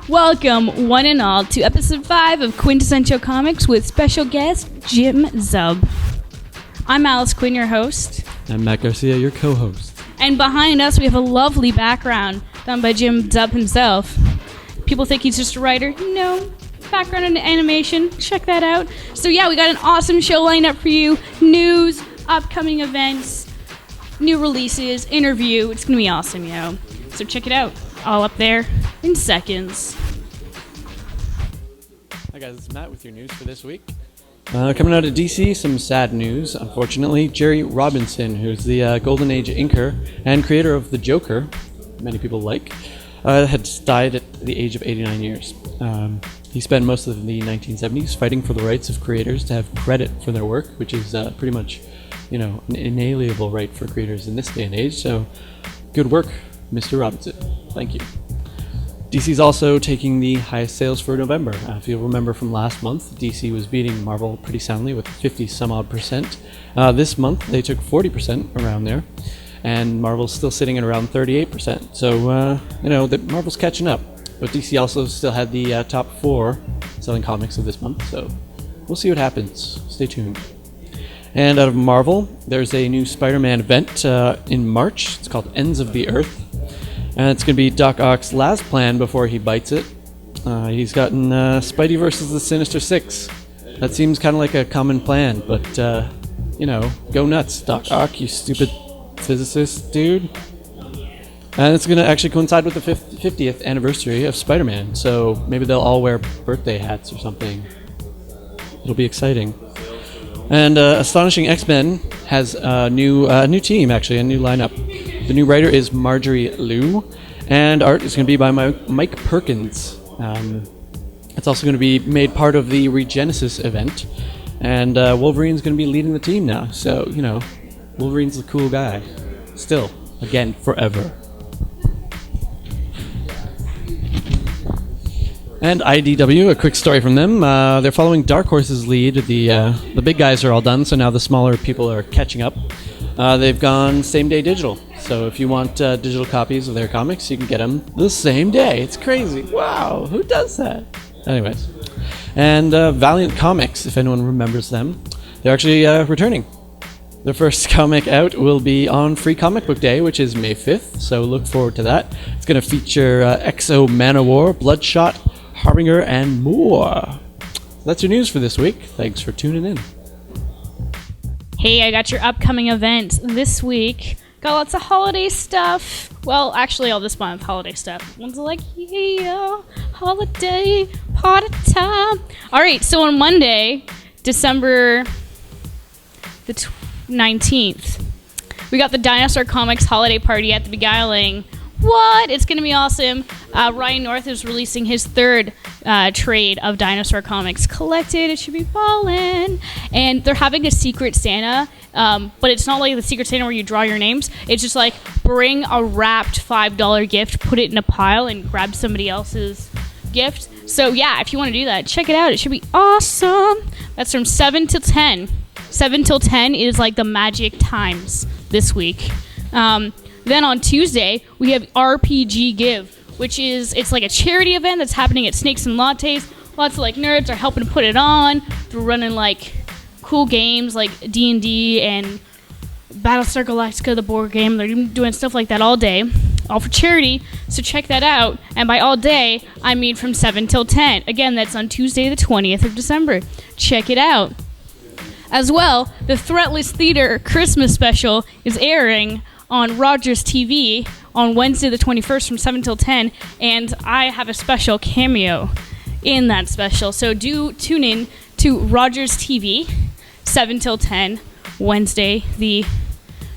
Welcome, one and all, to episode 5 of Quintessential Comix with special guest Jim Zub. I'm Alice Quinn, your host. I'm Matt Garcia, your co-host. And behind us, we have a lovely background done by Jim Zub himself. People think he's just a writer. No, background in animation. Check that out. So yeah, we got an awesome show lined up for you. News, upcoming events, new releases, interview. It's going to be awesome, yo. So check it out. All up there in seconds. Hi guys, it's Matt with your news for this week. Coming out of DC, some sad news. Unfortunately, Jerry Robinson, who's the Golden Age inker and creator of The Joker, many people like, had died at the age of 89 years. He spent most of the 1970s fighting for the rights of creators to have credit for their work, which is pretty much, an inalienable right for creators in this day and age. So, good work, Mr. Robinson. Thank you. DC's also taking the highest sales for November. If you'll remember from last month, DC was beating Marvel pretty soundly with 50 some odd percent. This month, they took 40% around there, and Marvel's still sitting at around 38%. So, Marvel's catching up. But DC also still had the top 4 selling comics of this month, so we'll see what happens. Stay tuned. And out of Marvel, there's a new Spider-Man event in March. It's called Ends of the Earth. And it's going to be Doc Ock's last plan before he bites it. He's gotten Spidey versus the Sinister Six. That seems kind of like a common plan, but, go nuts, Doc Ock, you stupid physicist dude. And it's going to actually coincide with the 50th anniversary of Spider-Man, so maybe they'll all wear birthday hats or something. It'll be exciting. And Astonishing X-Men has a new team, actually, a new lineup. The new writer is Marjorie Liu, and art is going to be by Mike Perkins. It's also going to be made part of the Regenesis event, and Wolverine's going to be leading the team now. So, Wolverine's the cool guy. Still, again, forever. And IDW, a quick story from them. They're following Dark Horse's lead. The big guys are all done, so now the smaller people are catching up. They've gone same-day digital. So if you want digital copies of their comics, you can get them the same day. It's crazy. Wow, who does that? Anyways. And Valiant Comics, if anyone remembers them, they're actually returning. Their first comic out will be on Free Comic Book Day, which is May 5th, so look forward to that. It's going to feature Exo Manowar, Bloodshot, Harbinger, and more. That's your news for this week. Thanks for tuning in. Hey, I got your upcoming events this week. Got lots of holiday stuff. Well, actually, all this month, holiday stuff. One's like, yeah, holiday party time. All right, so on Monday, December the 19th, we got the Dinosaur Comics holiday party at the Beguiling. What? It's going to be awesome. Ryan North is releasing his third trade of Dinosaur Comics Collected. It should be fun. And they're having a Secret Santa, but it's not like the Secret Santa where you draw your names. It's just like bring a wrapped $5 gift, put it in a pile, and grab somebody else's gift. So yeah, if you want to do that, check it out. It should be awesome. That's from 7 till 10. 7 till 10 is like the magic times this week. Then on Tuesday, we have RPG Give, which it's like a charity event that's happening at Snakes and Lattes. Lots of nerds are helping to put it on. They're running cool games like D&D and Battlestar Galactica, the board game. They're doing stuff like that all day, all for charity. So check that out. And by all day, I mean from 7 till 10. Again, that's on Tuesday, the 20th of December. Check it out. As well, the Threatless Theater Christmas special is airing on Rogers TV on Wednesday the 21st from 7 till 10, and I have a special cameo in that special. So do tune in to Rogers TV, 7 till 10, Wednesday the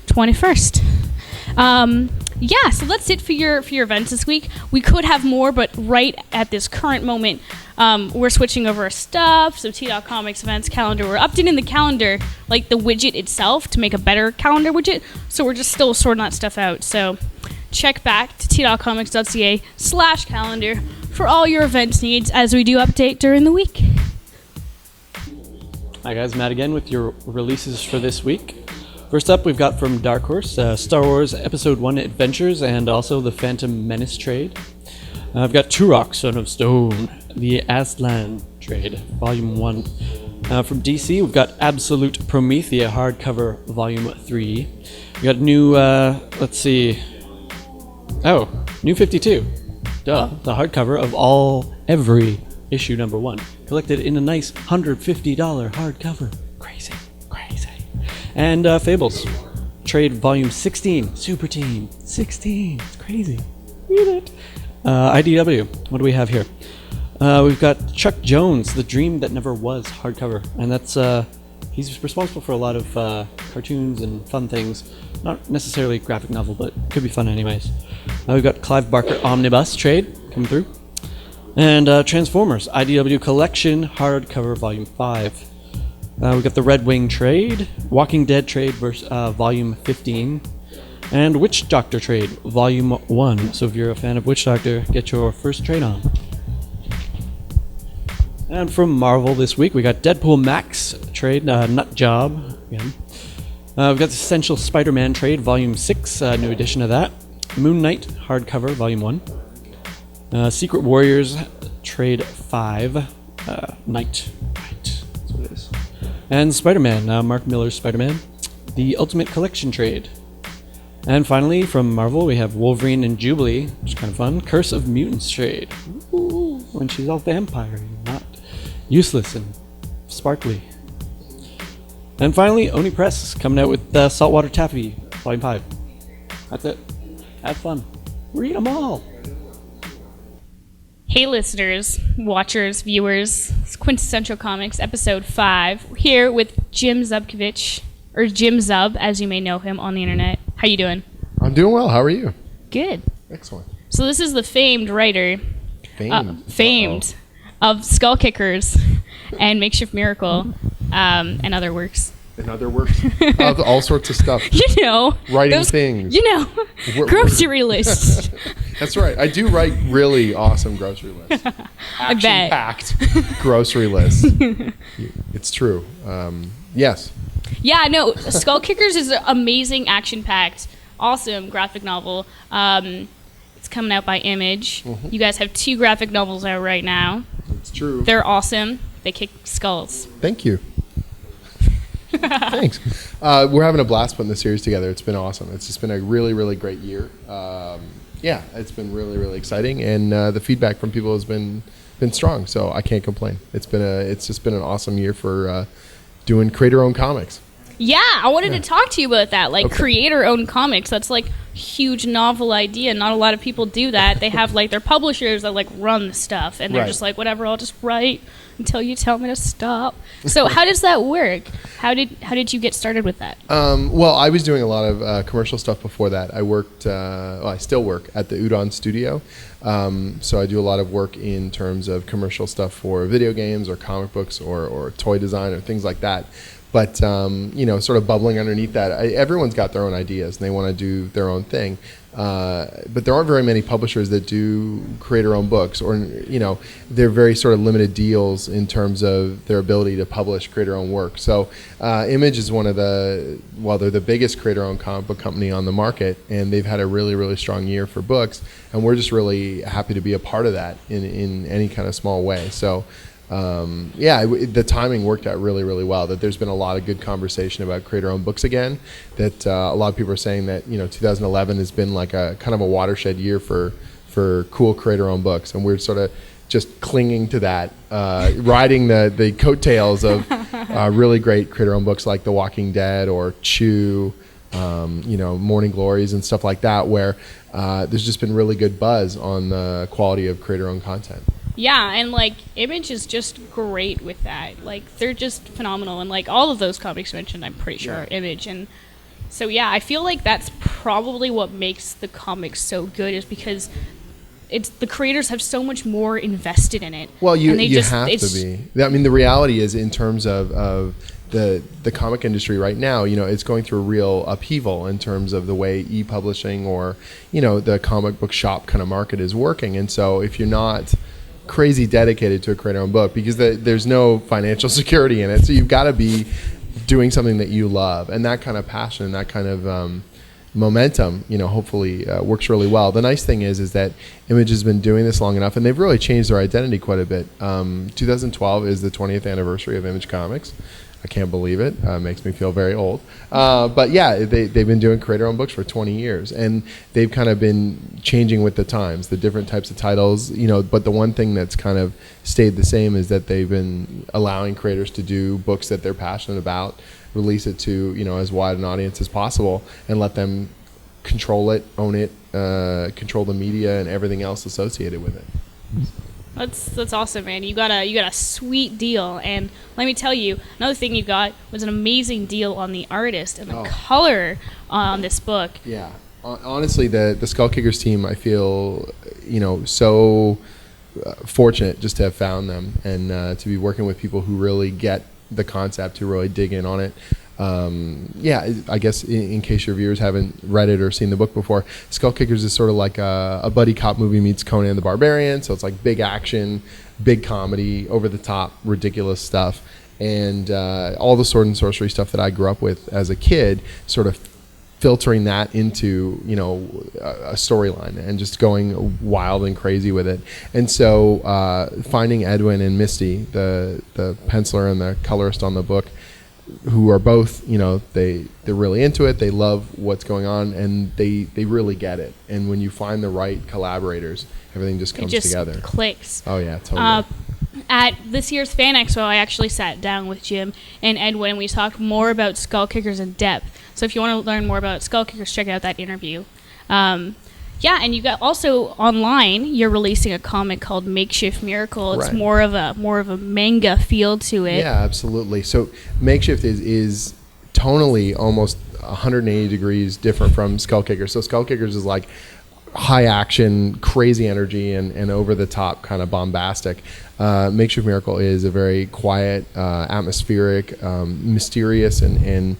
21st. Yeah, so that's it for your events this week. We could have more, but right at this current moment, we're switching over our stuff. So T.Comics events calendar. We're updating the calendar, like the widget itself, to make a better calendar widget. So we're just still sorting that stuff out. So check back to t.comics.ca/calendar for all your events needs as we do update during the week. Hi guys, Matt again with your releases for this week. First up, we've got from Dark Horse, Star Wars Episode 1 Adventures and also the Phantom Menace trade. I've got Turok, Son of Stone, the Aslan trade, Volume 1. From DC, we've got Absolute Promethea hardcover, Volume 3. We got new, New 52. Duh, the hardcover of every issue number 1, collected in a nice $150 hardcover. Crazy. And Fables, trade Volume 16, Super Team 16. It's crazy. Read it. IDW, what do we have here? We've got Chuck Jones, The Dream That Never Was hardcover, and that's he's responsible for a lot of cartoons and fun things. Not necessarily a graphic novel, but could be fun anyways. We've got Clive Barker Omnibus trade coming through, and Transformers IDW Collection hardcover Volume 5. We've got the Red Wing trade, Walking Dead trade Volume 15, and Witch Doctor trade Volume 1. So if you're a fan of Witch Doctor, get your first trade on. And from Marvel this week, we got Deadpool Max trade, Nut Job again. We've got the Essential Spider-Man trade Volume 6, new edition of that. Moon Knight hardcover Volume 1. Secret Warriors trade 5, Night. That's what it is. And Spider-Man, Mark Miller's Spider-Man, the Ultimate Collection trade. And finally, from Marvel, we have Wolverine and Jubilee, which is kind of fun. Curse of Mutants trade. Ooh, when she's all vampire, not useless and sparkly. And finally, Oni Press coming out with Saltwater Taffy, Volume 5. That's it. Have fun. Read them all. Hey listeners, watchers, viewers, it's Quintessential Comix, episode 5. We're here with Jim Zubkovich, or Jim Zub, as you may know him on the internet. How you doing? I'm doing well. How are you? Good. Excellent. So this is the famed writer, Famed of Skull Kickers and Makeshift Miracle, and other works. And other works of all sorts of stuff. You know, writing things. You know, grocery lists. That's right. I do write really awesome grocery lists. I bet. Action-packed grocery lists. It's true. Yes. Yeah, no, Skull Kickers is an amazing, action-packed, awesome graphic novel. It's coming out by Image. Mm-hmm. You guys have 2 graphic novels out right now. It's true. They're awesome. They kick skulls. Thank you. Thanks. We're having a blast putting the series together. It's been awesome. It's just been a really, really great year. It's been really, really exciting, and the feedback from people has been strong. So I can't complain. It's just been an awesome year for doing creator-owned comics. Yeah, I wanted to talk to you about that. Like, creator-owned comics. That's like a huge novel idea. Not a lot of people do that. They have like their publishers that like run the stuff, and they're just like, whatever, I'll just write until you tell me to stop. So how does that work? How did you get started with that? Well, I was doing a lot of commercial stuff before that. I worked, I still work at the Udon studio. So I do a lot of work in terms of commercial stuff for video games or comic books or toy design or things like that. But, sort of bubbling underneath that, everyone's got their own ideas and they want to do their own thing. But there aren't very many publishers that do creator-owned books, or, they're very sort of limited deals in terms of their ability to publish creator-owned work. So Image is they're the biggest creator-owned comic book company on the market, and they've had a really, really strong year for books. And we're just really happy to be a part of that in any kind of small way. So the timing worked out really, really well. That there's been a lot of good conversation about creator-owned books again. That a lot of people are saying that 2011 has been like a kind of a watershed year for cool creator-owned books, and we're sort of just clinging to that, riding the coattails of really great creator-owned books like The Walking Dead or Chew, Morning Glories and stuff like that, where there's just been really good buzz on the quality of creator-owned content. Yeah, and like Image is just great with that. Like they're just phenomenal, and like all of those comics mentioned, I'm pretty sure are Image. And so yeah, I feel like that's probably what makes the comics so good, is because the creators have so much more invested in it. Well, you have to be. I mean, the reality is, in terms of the comic industry right now, it's going through a real upheaval in terms of the way e-publishing or the comic book shop kind of market is working. And so if you're not crazy dedicated to a creator-owned book, because there's no financial security in it, so you've got to be doing something that you love, and that kind of passion, that kind of momentum, hopefully works really well. The nice thing is that Image has been doing this long enough, and they've really changed their identity quite a bit. 2012 is the 20th anniversary of Image Comics. I can't believe it. Makes me feel very old. But yeah, they've been doing creator-owned books for 20 years, and they've kind of been changing with the times, the different types of titles. But the one thing that's kind of stayed the same is that they've been allowing creators to do books that they're passionate about, release it to as wide an audience as possible, and let them control it, own it, control the media and everything else associated with it. That's awesome, man. You got a sweet deal, and let me tell you, another thing you got was an amazing deal on the artist and the color on this book. Yeah, honestly, the Skull Kickers team, I feel so fortunate just to have found them and to be working with people who really get the concept, who really dig in on it. I guess in case your viewers haven't read it or seen the book before, Skull Kickers is sort of like a buddy cop movie meets Conan the Barbarian. So it's like big action, big comedy, over the top, ridiculous stuff, and all the sword and sorcery stuff that I grew up with as a kid, sort of filtering that into a storyline and just going wild and crazy with it. And so finding Edwin and Misty, the penciler and the colorist on the book, who are both, they're really into it. They love what's going on, and they really get it. And when you find the right collaborators, everything just comes together. Clicks. Oh yeah, totally. At this year's Fan Expo, I actually sat down with Jim and Edwin, and we talked more about Skull Kickers in depth. So if you want to learn more about Skull Kickers, check out that interview. And you got also online, you're releasing a comic called Makeshift Miracle. It's more of a manga feel to it. Yeah, absolutely. So Makeshift is tonally almost 180 degrees different from Skull Kickers. So Skull Kickers is like high action, crazy energy, and over the top, kind of bombastic. Makeshift Miracle is a very quiet, atmospheric, mysterious, and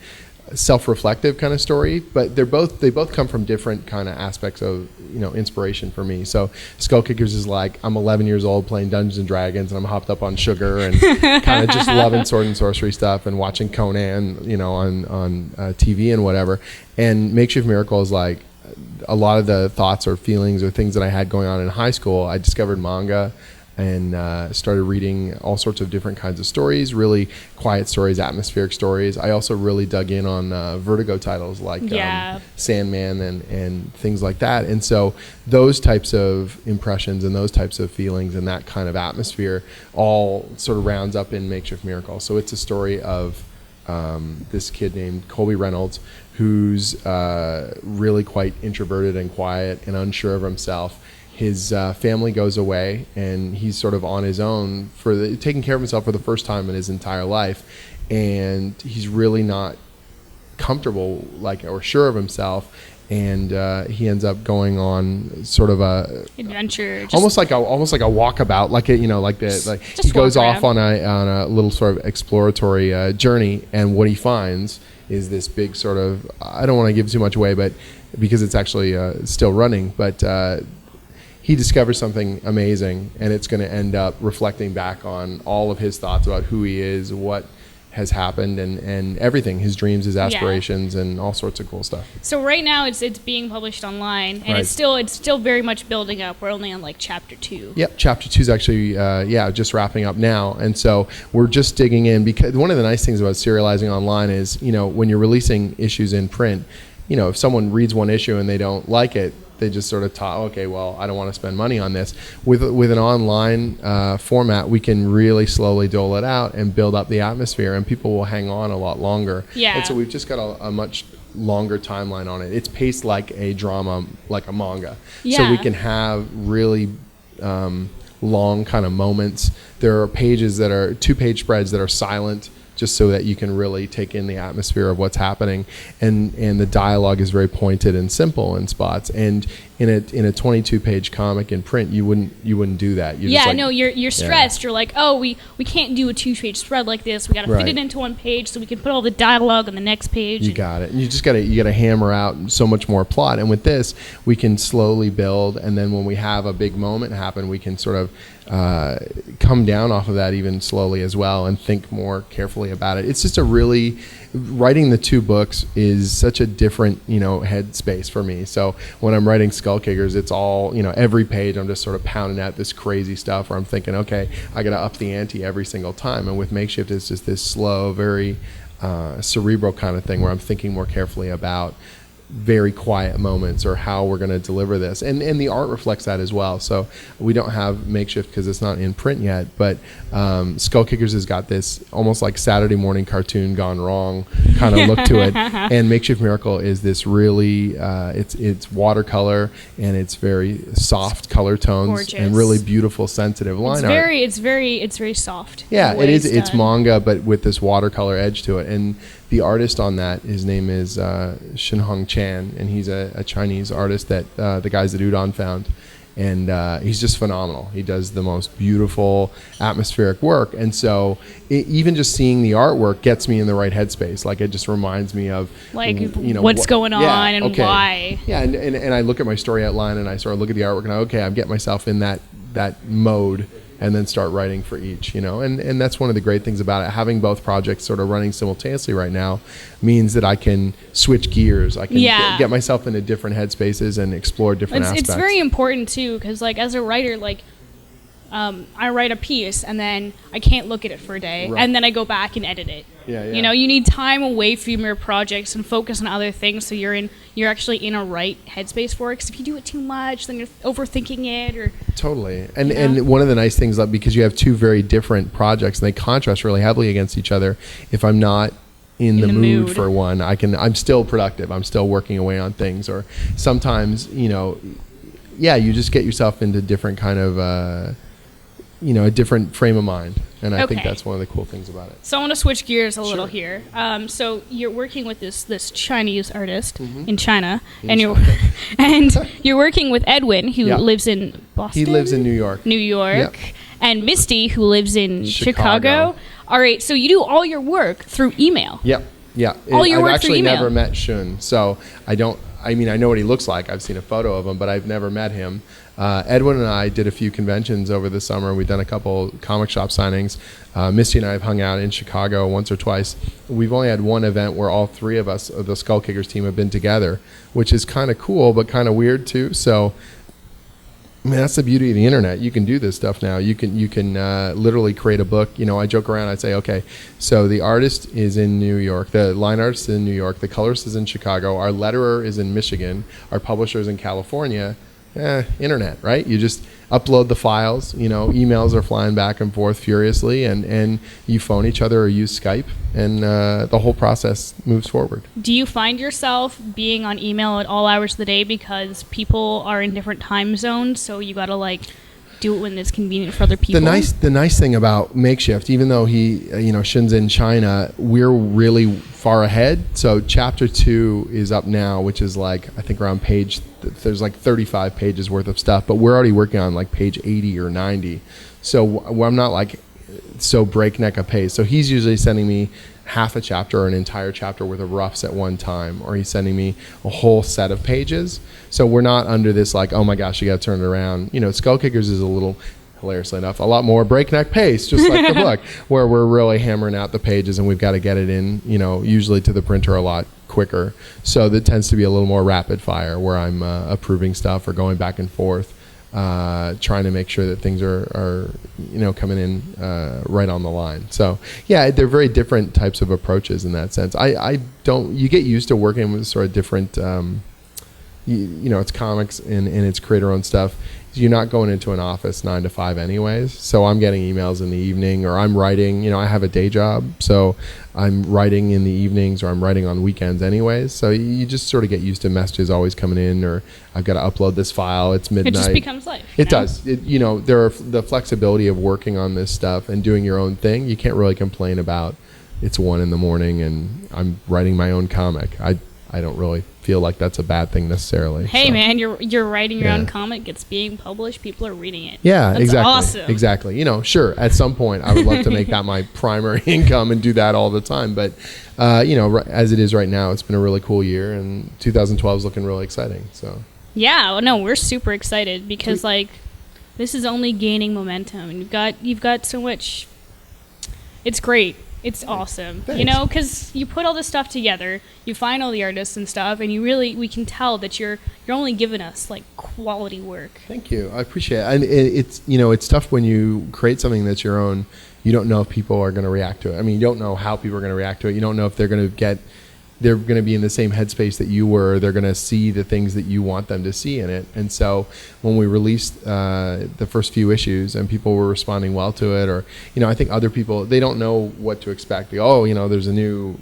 self-reflective kind of story, but they both come from different kind of aspects of inspiration for me. So Skull Kickers is like, I'm 11 years old playing Dungeons and Dragons, and I'm hopped up on sugar and kind of just loving sword and sorcery stuff and watching Conan on TV and whatever. And Makeshift Miracle is like a lot of the thoughts or feelings or things that I had going on in high school. I discovered manga and started reading all sorts of different kinds of stories, really quiet stories, atmospheric stories. I also really dug in on Vertigo titles like Sandman and things like that. And so those types of impressions and those types of feelings and that kind of atmosphere all sort of rounds up in Makeshift Miracle. So it's a story of this kid named Colby Reynolds, who's really quite introverted and quiet and unsure of himself. His family goes away, and he's sort of on his own taking care of himself for the first time in his entire life, and he's really not comfortable or sure of himself, and he ends up going on sort of a adventure, almost like a walkabout, he goes off on a little sort of exploratory journey, and what he finds is this big sort of, I don't want to give too much away, but because it's actually still running, but he discovers something amazing, and it's going to end up reflecting back on all of his thoughts about who he is, what has happened, and everything, his dreams, his aspirations, and all sorts of cool stuff. So right now it's being published online, and it's still very much building up. We're only on like chapter 2. Yep, chapter 2 is actually just wrapping up now, and so we're just digging in, because one of the nice things about serializing online is, when you're releasing issues in print, if someone reads one issue and they don't like it, they just sort of okay, well, I don't want to spend money on this. With an online format, we can really slowly dole it out and build up the atmosphere, and people will hang on a lot longer. Yeah. And so we've just got a much longer timeline on it. It's paced like a drama, like a manga. Yeah. So we can have really long kind of moments. There are pages that are 2-page spreads that are silent, just so that you can really take in the atmosphere of what's happening, and the dialogue is very pointed and simple in spots. And in a 22-page comic in print, you wouldn't do that. You're stressed. You're like, oh, we can't do a 2-page spread like this. We got to fit it into one page so we can put all the dialogue on the next page. You got it. And you just got to hammer out so much more plot. And with this, we can slowly build, and then when we have a big moment happen, we can sort of come down off of that even slowly as well, and think more carefully carefully about it. It's just a really, writing the 2 books is such a different, headspace for me. So when I'm writing Skull Kickers, it's all, every page I'm just sort of pounding out this crazy stuff where I'm thinking, okay, I got to up the ante every single time. And with Makeshift, it's just this slow, very cerebral kind of thing where I'm thinking more carefully about very quiet moments or how we're going to deliver this, and the art reflects that as well. So we don't have Makeshift because it's not in print yet, but Skull Kickers has got this almost like Saturday morning cartoon gone wrong kind of look to it, and Makeshift Miracle is this really it's watercolor, and it's very soft color tones. Gorgeous. And really beautiful, sensitive line art. It's very soft. Yeah, it is. It's done. manga, but with this watercolor edge to it. And the artist on that, his name is Shinhong Chan, and he's a Chinese artist that the guys at Udon found. And he's just phenomenal. He does the most beautiful atmospheric work. And so even just seeing the artwork gets me in the right headspace. Like, it just reminds me of, what's going on and why. Yeah, and I look at my story outline and I sort of look at the artwork and I get myself in that mode, and then start writing for each, and that's one of the great things about it. Having both projects sort of running simultaneously right now means that I can switch gears. I can get myself into different headspaces and explore different aspects. It's very important too, because like as a writer, like I write a piece and then I can't look at it for a day, right. And then I go back and edit it. Yeah. You need time away from your projects and focus on other things, so you're actually in a right headspace for it. Because if you do it too much, then you're overthinking it. Or totally. And one of the nice things, because you have 2 very different projects and they contrast really heavily against each other, if I'm not in the mood for one, I'm still productive. I'm still working away on things. Or sometimes, you just get yourself into different kind of a different frame of mind. And I think that's one of the cool things about it. So I want to switch gears a little here. So you're working with this Chinese artist in China, and you're working with Edwin, who lives in Boston. He lives in New York. Yep. And Misty, who lives in Chicago. All right, so you do all your work through email. Yep. Yeah. I've actually never met Shun, so I know what he looks like. I've seen a photo of him, but I've never met him. Edwin and I did a few conventions over the summer. We've done a couple comic shop signings. Misty and I have hung out in Chicago once or twice. We've only had one event where all 3 of us, the Skull Kickers team, have been together, which is kind of cool, but kind of weird too. So, that's the beauty of the internet. You can do this stuff now. You can literally create a book. I joke around. I say, okay, so the artist is in New York. The line artist is in New York. The colorist is in Chicago. Our letterer is in Michigan. Our publisher is in California. Internet, right? You just upload the files. Emails are flying back and forth furiously, and you phone each other or use Skype, and the whole process moves forward. Do you find yourself being on email at all hours of the day because people are in different time zones, so you got to do it when it's convenient for other people? The nice thing about Makeshift, even though Shin's in China, we're really far ahead. So chapter 2 is up now, which is I think around there's 35 pages worth of stuff, but we're already working on page 80 or 90. So I'm not so breakneck a pace. So he's usually sending me half a chapter or an entire chapter worth of roughs at one time, or he's sending me a whole set of pages. So we're not under this oh my gosh, you got to turn it around. Skull Kickers is a little, hilariously enough, a lot more breakneck pace, just like the book, where we're really hammering out the pages and we've got to get it in, usually to the printer a lot quicker. So that tends to be a little more rapid fire, where I'm approving stuff or going back and forth, trying to make sure that things are coming in right on the line. So yeah, they're very different types of approaches in that sense. You get used to working with sort of different, it's comics and it's creator-owned stuff. You're not going into an office 9 to 5 anyways. So I'm getting emails in the evening, or I'm writing, I have a day job, so I'm writing in the evenings, or I'm writing on weekends anyways. So you just sort of get used to messages always coming in, or I've got to upload this file. It's midnight. It just becomes life. It does. There are the flexibility of working on this stuff and doing your own thing. You can't really complain about it's 1 a.m. and I'm writing my own comic. I don't really feel like that's a bad thing necessarily. Hey, man, you're writing your own comic. It's being published. People are reading it. Yeah, that's exactly. Awesome. Exactly. Sure, at some point I would love to make that my primary income and do that all the time. But, as it is right now, it's been a really cool year, and 2012 is looking really exciting. So. Yeah, no, we're super excited because this is only gaining momentum, and you've got so much. It's great. It's awesome. Thanks. You know, because you put all this stuff together, you find all the artists and stuff, and we can tell that you're only giving us like quality work. Thank you. I appreciate it. And it's tough when you create something that's your own. You don't know if people are going to react to it. I mean, you don't know how people are going to react to it. You don't know if they're going to be in the same headspace that you were. They're going to see the things that you want them to see in it. And so when we released the first few issues and people were responding well to it, or, I think other people, they don't know what to expect. They go, there's a new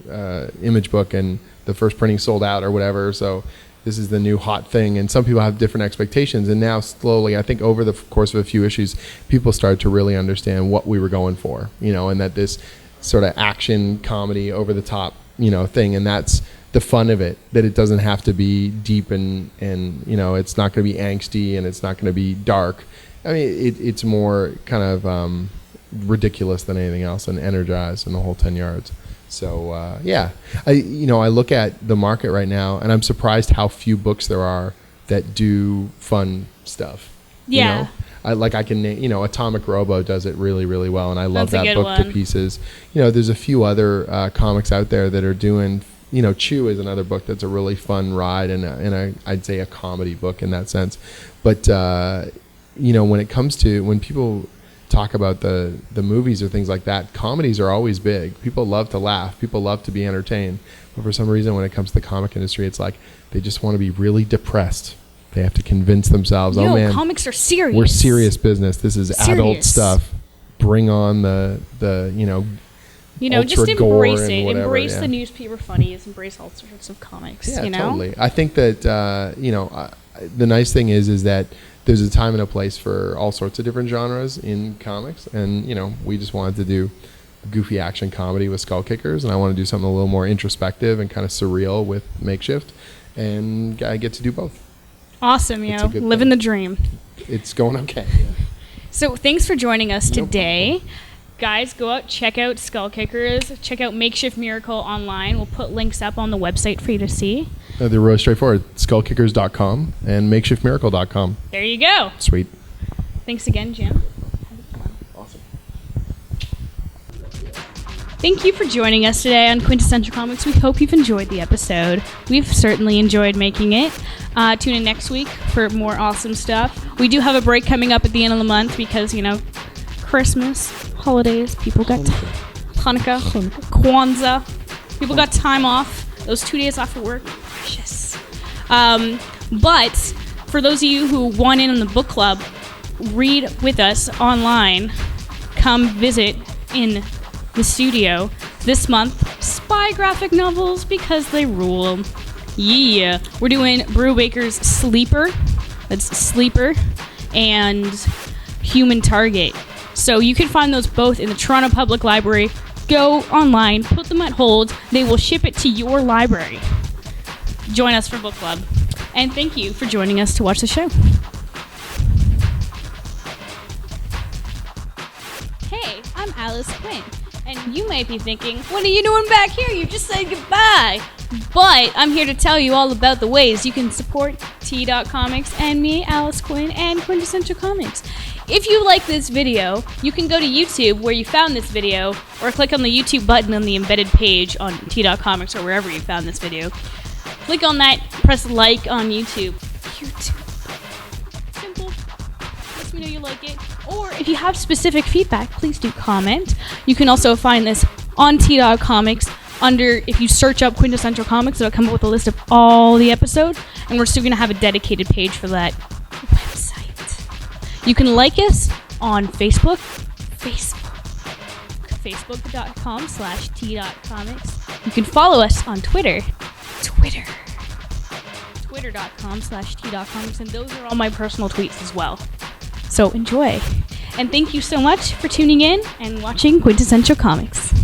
image book and the first printing sold out or whatever. So this is the new hot thing. And some people have different expectations. And now slowly, I think over the course of a few issues, people started to really understand what we were going for, and that this sort of action comedy over the top, thing. And that's the fun of it, that it doesn't have to be deep and it's not going to be angsty and it's not going to be dark. I mean, it's more kind of ridiculous than anything else, and energized and the whole 10 yards. So I look at the market right now, and I'm surprised how few books there are that do fun stuff. Yeah. I can name, Atomic Robo does it really, really well, and I love That's a that good book one. to pieces. There's a few other comics out there that are doing. Chew is another book that's a really fun ride, and I'd say a comedy book in that sense. But when it comes to when people talk about the movies or things like that, comedies are always big. People love to laugh. People love to be entertained. But for some reason, when it comes to the comic industry, it's like they just want to be really depressed. They have to convince themselves, oh man, comics are serious. We're serious business. This is adult Serious. stuff. Bring on the just ultra gore embrace and it. whatever, Embrace yeah. the newspaper funnies. Embrace all sorts of comics. Yeah, totally. I think that the nice thing is that there's a time and a place for all sorts of different genres in comics, and we just wanted to do goofy action comedy with Skull Kickers, and I want to do something a little more introspective and kind of surreal with Makeshift, and I get to do both. Awesome, It's a good living thing. the dream. It's going okay. Yeah. So thanks for joining us No today. problem. Guys, go out, check out Skull Kickers, check out Makeshift Miracle online. We'll put links up on the website for you to see. They're really straightforward. Skullkickers.com and makeshiftmiracle.com. There you go. Sweet. Thanks again, Jim. Awesome. Thank you for joining us today on Quintessential Comix. We hope you've enjoyed the episode. We've certainly enjoyed making it. Tune in next week for more awesome stuff. We do have a break coming up at the end of the month because, Christmas, holidays, people got Hanukkah, Kwanzaa. People got time off. Those 2 days off of work, precious. But for those of you who want in on the book club, read with us online. Come visit in the studio this month. Spy graphic novels because they rule. Yeah. We're doing Brubaker's Sleeper. That's Sleeper and Human Target. So you can find those both in the Toronto Public Library. Go online, put them at hold. They will ship it to your library. Join us for book club. And thank you for joining us to watch the show. Hey, I'm Alice Quinn. And you might be thinking, what are you doing back here? You just said goodbye. But I'm here to tell you all about the ways you can support T.Comix and me, Alice Quinn, and Quintessential Comix. If you like this video, you can go to YouTube where you found this video, or click on the YouTube button on the embedded page on T.Comix or wherever you found this video. Click on that, press like on YouTube. Simple. Let me know you like it. Or if you have specific feedback, please do comment. You can also find this on T.Comix under, if you search up Quintessential Comix, it'll come up with a list of all the episodes, and we're still going to have a dedicated page for that website. You can like us on Facebook, facebook.com/T.Comix. You can follow us on Twitter, twitter.com/T.Comix, and those are all my personal tweets as well. So enjoy. And thank you so much for tuning in and watching Quintessential Comix.